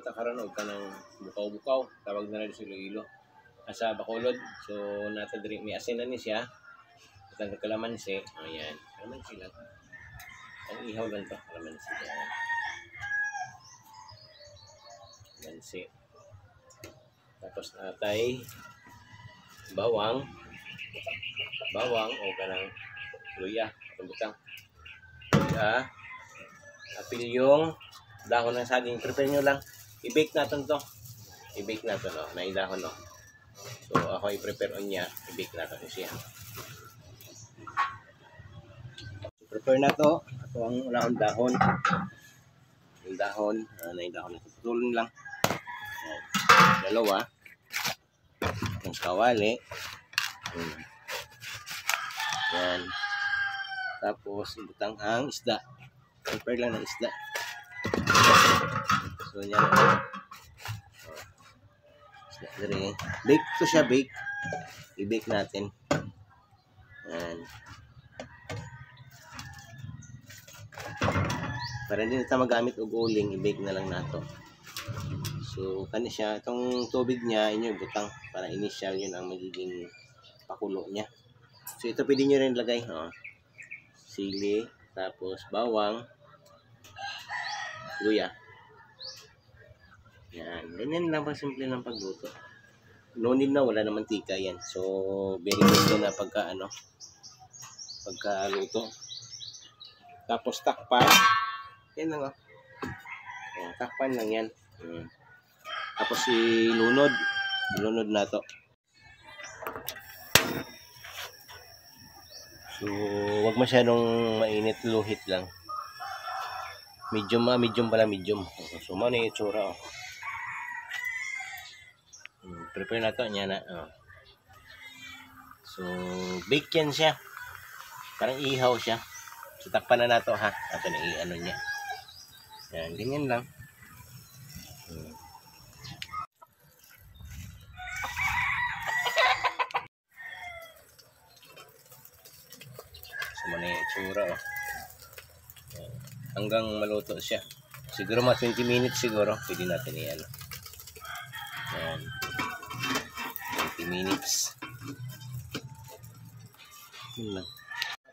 ta karon og kanang bukaw-bukaw, tawag na rin sa Iloilo. Asa Bacolod. So nata diri may asin na ni siya. Katang kalamansi. Ayan, kalamansi lang. Ang ihaw lang to, kalamansi. Ayan. Kalamansi. Tapos natay bawang o kanang luya, butang. Apil yung dahon ng saging. Prepare nyo lang. I-bake natin to. I-bake natin, no? Naidahon, no? So, ako i-prepare on niya. I-bake natin siya. So, prepare na to. Ito ang unang dahon. Yung dahon. Naidahon na. Tutulong lang. Dalawa. Yung kawali. Yan. Tapos, butang ang isda. Prepare lang ng isda. So, yan. Isda diri. Bake to siya, bake. I-bake natin. Yan. Para hindi na magamit og uling, i-bake na lang nato. So, kani siya. Itong tubig niya, inyo butang. Para initial yun ang magiging pakulo niya. So, ito pwede nyo rin lagay. Sili. Tapos, bawang. Luya. Yan. Ganyan lang pa simple ng pagluto. No need na, wala na mantika yan. So, very good na pagkaluto. Tapos, takpan. Yan lang, Yan, takpan lang yan. Tapos, ilunod. Ilunod na to. So, wag masyadong mainit, luhit lang. Medium pala, medium. So, mo na yung itsura, Prepare na to, niya na, So, bake yan siya. Parang ihaw siya. So, takpan na nato, ha. Ito na i-ano niya. Yan, ganyan lang. Ano yung itsura, hanggang maluto siya. Siguro mga 20 minutes siguro. Pwede natin yan. 20 minutes. Yun lang.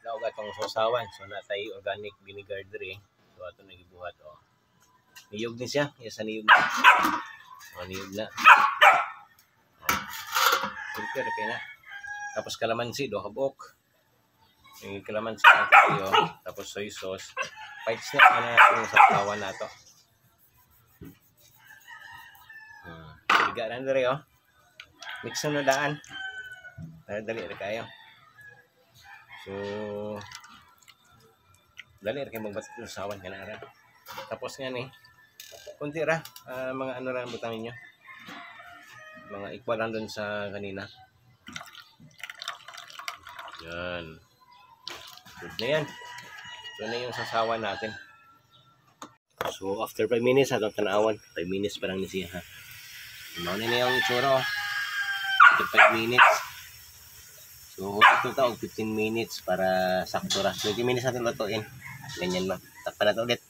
Daog atong sausawan. So natay organic vinegar diri. So ato nagibuhat, niyog ni siya. Yes, niyog na. Niyog na. Filter kay na. Tapos kalamansi, habok. Yung kalamansi natin tapos soy sauce. Fights na yung sausawan na to. Liga na rin, Mix na daan. Dali rin kayo. So, dali rin kayo magbatit yung sausawan ka na rin. Tapos nga kunti ra. Mga ano rin butangin nyo. Mga equal lang dun sa kanina. Yan. Good na yan. So na yung sasawan natin. So after 5 minutes atong tanawan. 5 minutes pa lang ni siya, ha. Ano na yung itsura, After 5 minutes. So ito ta 15 minutes para sakto ra. 20 minutes natin lutuin. Ganyan lang. Takpan natin ulit.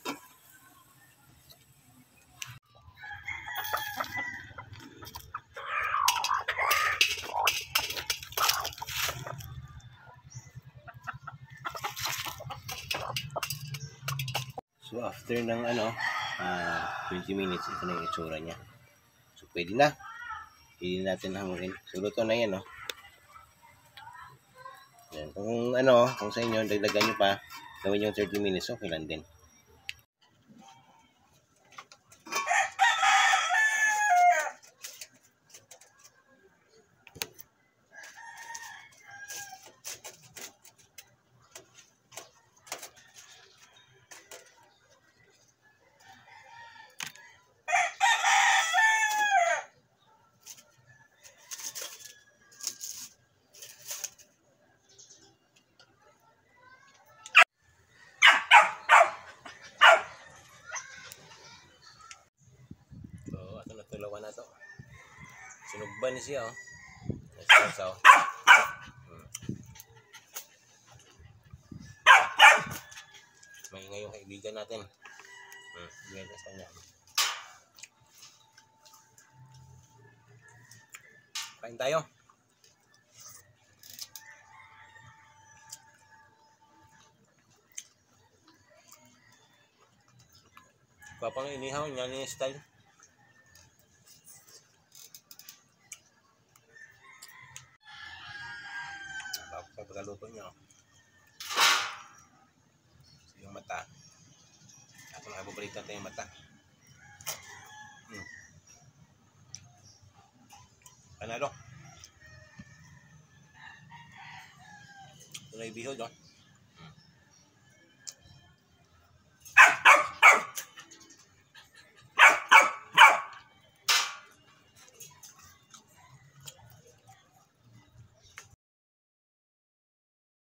So after ng 20 minutes, ito na yung itsura niya. So pwede na. Pwede natin hanguin. So luto na yan, Yan. Kung sa inyo, dagdagan nyo pa, gawin yung 30 minutes, okay lang din. Tulawan na to. Sinugban niya siya, Sausaw. May ngayong kaibigan natin. Ngayon sa kanya. Kain tayo. Papang inihaw niya ni style. Tapos ang pagkaluto niya. Yung mata. Ako nga paborito natin yung mata. Panalo. Ito na ibihod, oh.